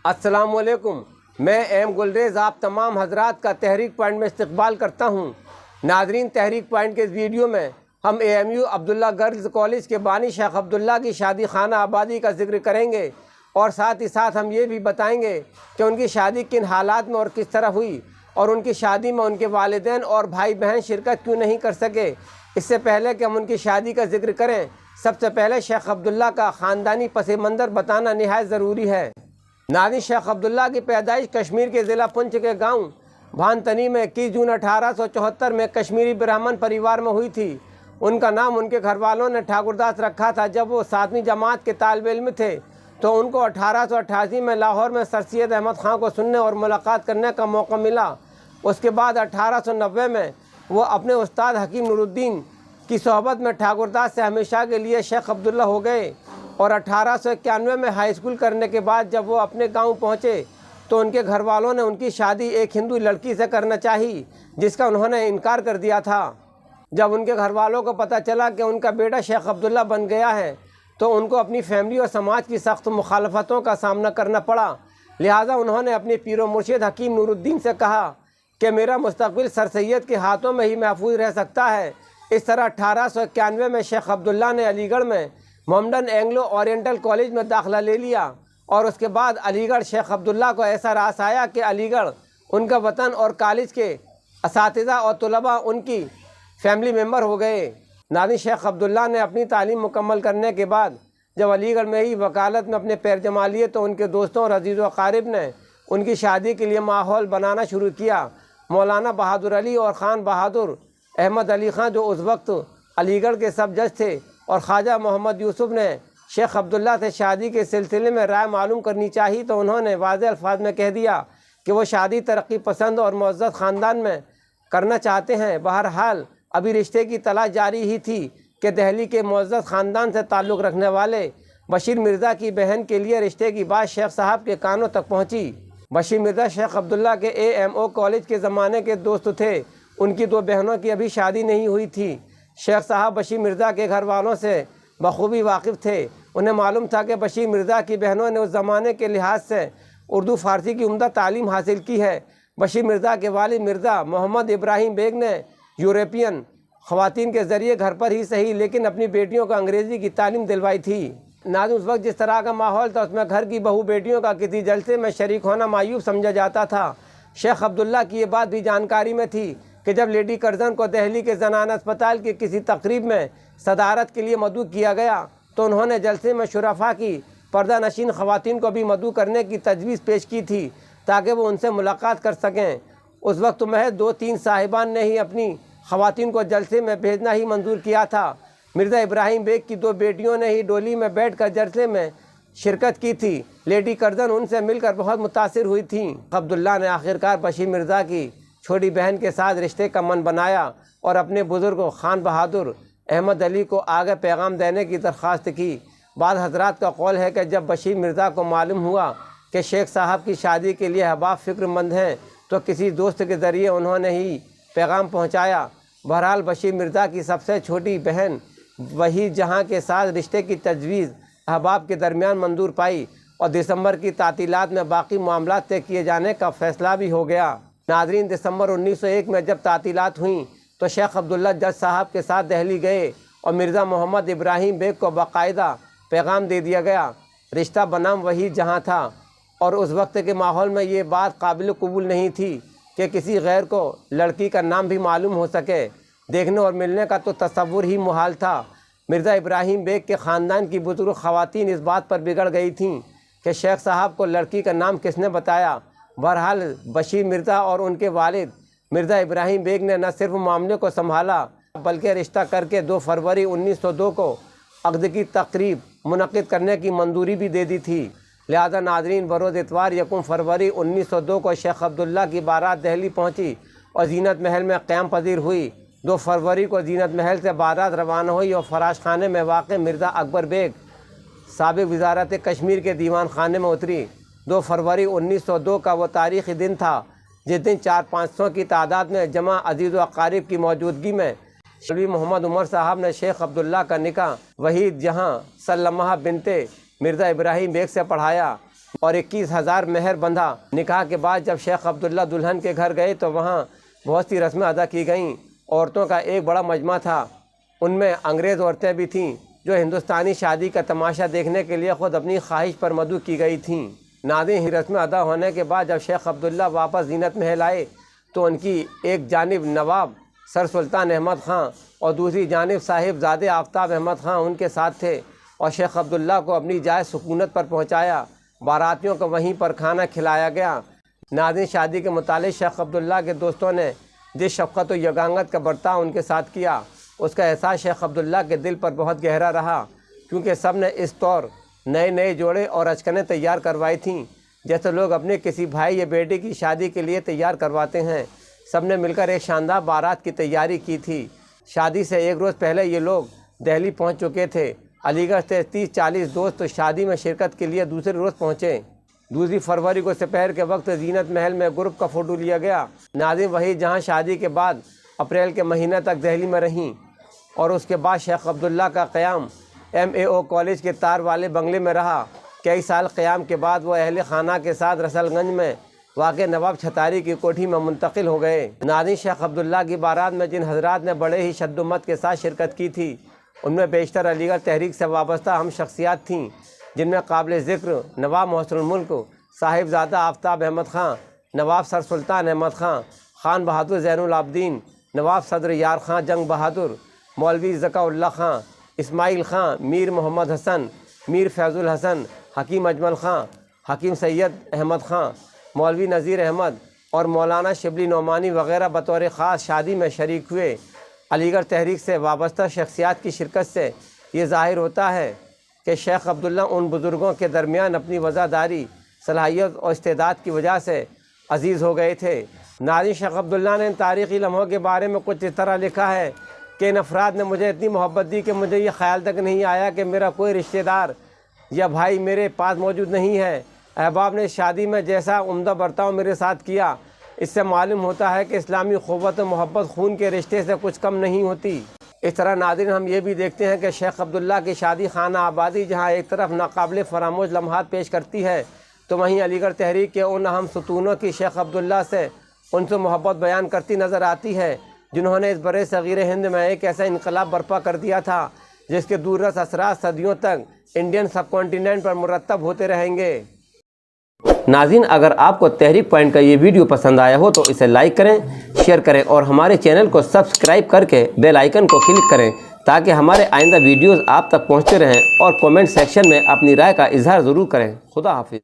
السلام علیکم، میں ایم گلریز آپ تمام حضرات کا تحریک پوائنٹ میں استقبال کرتا ہوں۔ ناظرین، تحریک پوائنٹ کے اس ویڈیو میں ہم AMU عبداللہ گرلز کالج کے بانی شیخ عبداللہ کی شادی خانہ آبادی کا ذکر کریں گے، اور ساتھ ہی ساتھ ہم یہ بھی بتائیں گے کہ ان کی شادی کن حالات میں اور کس طرح ہوئی، اور ان کی شادی میں ان کے والدین اور بھائی بہن شرکت کیوں نہیں کر سکے۔ اس سے پہلے کہ ہم ان کی شادی کا ذکر کریں، سب سے پہلے شیخ عبداللہ کا خاندانی پس منظر بتانا نہایت ضروری ہے۔ ناظرین، شیخ عبداللہ کی پیدائش کشمیر کے ضلع پونچھ کے گاؤں بھانتنی میں 21 جون 1874 میں کشمیری برہمن پریوار میں ہوئی تھی۔ ان کا نام ان کے گھر والوں نے ٹھاکر داس رکھا تھا۔ جب وہ 7ویں جماعت کے طالب علم تھے تو ان کو 1888 میں لاہور میں سر سید احمد خان کو سننے اور ملاقات کرنے کا موقع ملا۔ اس کے بعد 1890 میں وہ اپنے استاد حکیم نور الدین کی صحبت میں ٹھاکر داس سے ہمیشہ کے لیے شیخ عبداللہ ہو گئے، اور 1891 میں ہائی اسکول کرنے کے بعد جب وہ اپنے گاؤں پہنچے تو ان کے گھر والوں نے ان کی شادی ایک ہندو لڑکی سے کرنا چاہی، جس کا انہوں نے انکار کر دیا تھا۔ جب ان کے گھر والوں کو پتہ چلا کہ ان کا بیٹا شیخ عبداللہ بن گیا ہے تو ان کو اپنی فیملی اور سماج کی سخت مخالفتوں کا سامنا کرنا پڑا، لہٰذا انہوں نے اپنے پیر و مرشد حکیم نور الدین سے کہا کہ میرا مستقبل سر سید کے ہاتھوں میں ہی محفوظ رہ سکتا ہے۔ اس طرح 1891 میں شیخ عبداللہ نے علی گڑھ میں محمدن اینگلو اورینٹل کالج میں داخلہ لے لیا، اور اس کے بعد علی گڑھ شیخ عبداللہ کو ایسا راس آیا کہ علی گڑھ ان کا وطن اور کالج کے اساتذہ اور طلباء ان کی فیملی ممبر ہو گئے۔ ناظرین، شیخ عبداللہ نے اپنی تعلیم مکمل کرنے کے بعد جب علی گڑھ میں ہی وکالت میں اپنے پیر جما لیے تو ان کے دوستوں اور عزیز و اقارب نے ان کی شادی کے لیے ماحول بنانا شروع کیا۔ مولانا بہادر علی اور خان بہادر احمد علی خان، جو اس وقت علی گڑھ کے سب جج تھے، اور خواجہ محمد یوسف نے شیخ عبداللہ سے شادی کے سلسلے میں رائے معلوم کرنی چاہی تو انہوں نے واضح الفاظ میں کہہ دیا کہ وہ شادی ترقی پسند اور معزز خاندان میں کرنا چاہتے ہیں۔ بہرحال ابھی رشتے کی تلاش جاری ہی تھی کہ دہلی کے معزز خاندان سے تعلق رکھنے والے بشیر مرزا کی بہن کے لیے رشتے کی بات شیخ صاحب کے کانوں تک پہنچی۔ بشیر مرزا شیخ عبداللہ کے AMO کالج کے زمانے کے دوست تھے۔ ان کی 2 بہنوں کی ابھی شادی نہیں ہوئی تھی۔ شیخ صاحب بشیر مرزا کے گھر والوں سے بخوبی واقف تھے۔ انہیں معلوم تھا کہ بشیر مرزا کی بہنوں نے اس زمانے کے لحاظ سے اردو فارسی کی عمدہ تعلیم حاصل کی ہے۔ بشیر مرزا کے والد مرزا محمد ابراہیم بیگ نے یورپین خواتین کے ذریعے گھر پر ہی صحیح لیکن اپنی بیٹیوں کو انگریزی کی تعلیم دلوائی تھی۔ ناظرین، اس وقت جس طرح کا ماحول تھا اس میں گھر کی بہو بیٹیوں کا کسی جلسے میں شریک ہونا معیوب سمجھا جاتا تھا۔ شیخ عبداللہ کی یہ بات بھی جانکاری میں تھی کہ جب لیڈی کرزن کو دہلی کے زنانہ اسپتال کی کسی تقریب میں صدارت کے لیے مدعو کیا گیا تو انہوں نے جلسے میں شرفاء کی پردہ نشین خواتین کو بھی مدعو کرنے کی تجویز پیش کی تھی تاکہ وہ ان سے ملاقات کر سکیں۔ اس وقت محض 2-3 صاحبان نے ہی اپنی خواتین کو جلسے میں بھیجنا ہی منظور کیا تھا۔ مرزا ابراہیم بیگ کی 2 بیٹیوں نے ہی ڈولی میں بیٹھ کر جلسے میں شرکت کی تھی۔ لیڈی کرزن ان سے مل کر بہت متاثر ہوئی تھیں۔ عبداللہ نے آخرکار بشیر مرزا کی چھوٹی بہن کے ساتھ رشتے کا من بنایا اور اپنے بزرگ خان بہادر احمد علی کو آگے پیغام دینے کی درخواست کی۔ بعض حضرات کا قول ہے کہ جب بشیر مرزا کو معلوم ہوا کہ شیخ صاحب کی شادی کے لیے احباب فکر مند ہیں تو کسی دوست کے ذریعے انہوں نے ہی پیغام پہنچایا۔ بہرحال بشیر مرزا کی سب سے چھوٹی بہن وہی جہاں کے ساتھ رشتے کی تجویز احباب کے درمیان منظور پائی، اور دسمبر کی تعطیلات میں باقی معاملات طے کیے جانے کا فیصلہ بھی ہو گیا۔ ناظرین، دسمبر 1901 میں جب تعطیلات ہوئیں تو شیخ عبداللہ جج صاحب کے ساتھ دہلی گئے اور مرزا محمد ابراہیم بیگ کو باقاعدہ پیغام دے دیا گیا۔ رشتہ بنام وہی جہاں تھا، اور اس وقت کے ماحول میں یہ بات قابل قبول نہیں تھی کہ کسی غیر کو لڑکی کا نام بھی معلوم ہو سکے۔ دیکھنے اور ملنے کا تو تصور ہی محال تھا۔ مرزا ابراہیم بیگ کے خاندان کی بزرگ خواتین اس بات پر بگڑ گئی تھیں کہ شیخ صاحب کو لڑکی کا نام کس نے بتایا۔ بہرحال بشیر مرزا اور ان کے والد مرزا ابراہیم بیگ نے نہ صرف معاملے کو سنبھالا بلکہ رشتہ کر کے 2 فروری 1902 کو عقد کی تقریب منعقد کرنے کی منظوری بھی دے دی تھی۔ لہذا ناظرین، بروز اتوار 1 فروری 1902 کو شیخ عبداللہ کی بارات دہلی پہنچی اور زینت محل میں قیام پذیر ہوئی۔ 2 فروری کو زینت محل سے بارات روانہ ہوئی اور فراش خانے میں واقع مرزا اکبر بیگ سابق وزارت کشمیر کے دیوان خانے میں اتری۔ 2 فروری 1902 کا وہ تاریخی دن تھا جس دن 400-500 کی تعداد میں جمع عزیز و اقارب کی موجودگی میں شلوی محمد عمر صاحب نے شیخ عبداللہ کا نکاح وحید جہاں سلمہ بنت مرزا ابراہیم بیگ سے پڑھایا۔ اور 21,000 مہر بندھا۔ نکاح کے بعد جب شیخ عبداللہ دلہن کے گھر گئے تو وہاں بہت سی رسمیں ادا کی گئیں۔ عورتوں کا ایک بڑا مجمع تھا، ان میں انگریز عورتیں بھی تھیں جو ہندوستانی شادی کا تماشا دیکھنے کے لیے خود اپنی خواہش پر مدعو کی گئی تھیں۔ ناظرین، رسمیں ادا ہونے کے بعد جب شیخ عبداللہ واپس زینت محل آئے تو ان کی ایک جانب نواب سر سلطان احمد خان اور دوسری جانب صاحبزادے آفتاب احمد خان ان کے ساتھ تھے، اور شیخ عبداللہ کو اپنی جائے سکونت پر پہنچایا۔ باراتیوں کو وہیں پر کھانا کھلایا گیا۔ ناظرین، شادی کے متعلق شیخ عبداللہ کے دوستوں نے جس شفقت و یگانگت کا برتاؤ ان کے ساتھ کیا، اس کا احساس شیخ عبداللہ کے دل پر بہت گہرا رہا، کیونکہ سب نے اس طور نئے جوڑے اور اچکنیں تیار کروائی تھیں جیسے لوگ اپنے کسی بھائی یا بیٹے کی شادی کے لیے تیار کرواتے ہیں۔ سب نے مل کر ایک شاندار بارات کی تیاری کی تھی۔ شادی سے ایک روز پہلے یہ لوگ دہلی پہنچ چکے تھے۔ علی گڑھ سے 30-40 دوست شادی میں شرکت کے لیے دوسرے روز پہنچے۔ 2 فروری کو سپہر کے وقت زینت محل میں گروپ کا فوٹو لیا گیا۔ ناظرین، وہی جہاں شادی کے بعد اپریل کے مہینے تک دہلی میں رہیں، اور اس کے بعد شیخ عبداللہ کا قیام MAO کالج کے تار والے بنگلے میں رہا۔ کئی سال قیام کے بعد وہ اہل خانہ کے ساتھ رسل گنج میں واقع نواب چھتاری کی کوٹھی میں منتقل ہو گئے۔ ناظرین، شیخ عبداللہ کی بارات میں جن حضرات نے بڑے ہی شد و مت کے ساتھ شرکت کی تھی، ان میں بیشتر علی گڑھ تحریک سے وابستہ اہم شخصیات تھیں، جن میں قابل ذکر نواب محسن الملک صاحبزادہ آفتاب احمد خان، نواب سر سلطان احمد خان، خان بہادر زین العابدین، نواب صدر یار خان جنگ بہادر، مولوی ذکا اللہ خان، اسماعیل خان، میر محمد حسن، میر فیض الحسن، حکیم اجمل خان، حکیم سید احمد خان، مولوی نذیر احمد اور مولانا شبلی نعمانی وغیرہ بطور خاص شادی میں شریک ہوئے۔ علی گڑھ تحریک سے وابستہ شخصیات کی شرکت سے یہ ظاہر ہوتا ہے کہ شیخ عبداللہ ان بزرگوں کے درمیان اپنی وفاداری، صلاحیت اور استعداد کی وجہ سے عزیز ہو گئے تھے۔ ناظرین، شیخ عبداللہ نے ان تاریخی لمحوں کے بارے میں کچھ اس طرح لکھا ہے کہ ان افراد نے مجھے اتنی محبت دی کہ مجھے یہ خیال تک نہیں آیا کہ میرا کوئی رشتہ دار یا بھائی میرے پاس موجود نہیں ہے۔ احباب نے اس شادی میں جیسا عمدہ برتاؤ میرے ساتھ کیا، اس سے معلوم ہوتا ہے کہ اسلامی قوت و محبت خون کے رشتے سے کچھ کم نہیں ہوتی۔ اس طرح ناظرین، ہم یہ بھی دیکھتے ہیں کہ شیخ عبداللہ کی شادی خانہ آبادی جہاں ایک طرف ناقابل فراموش لمحات پیش کرتی ہے، تو وہیں علی گڑھ تحریک کے ان اہم ستونوں کی شیخ عبداللہ سے ان سے محبت بیان کرتی نظر آتی ہے، جنہوں نے اس برِ صغیر ہند میں ایک ایسا انقلاب برپا کر دیا تھا جس کے دور رس اثرات صدیوں تک انڈین سب کانٹیننٹ پر مرتب ہوتے رہیں گے۔ ناظرین، اگر آپ کو تحریک پوائنٹ کا یہ ویڈیو پسند آیا ہو تو اسے لائک کریں، شیئر کریں اور ہمارے چینل کو سبسکرائب کر کے بیل آئیکن کو کلک کریں تاکہ ہمارے آئندہ ویڈیوز آپ تک پہنچتے رہیں، اور کومنٹ سیکشن میں اپنی رائے کا اظہار ضرور کریں۔ خدا حافظ۔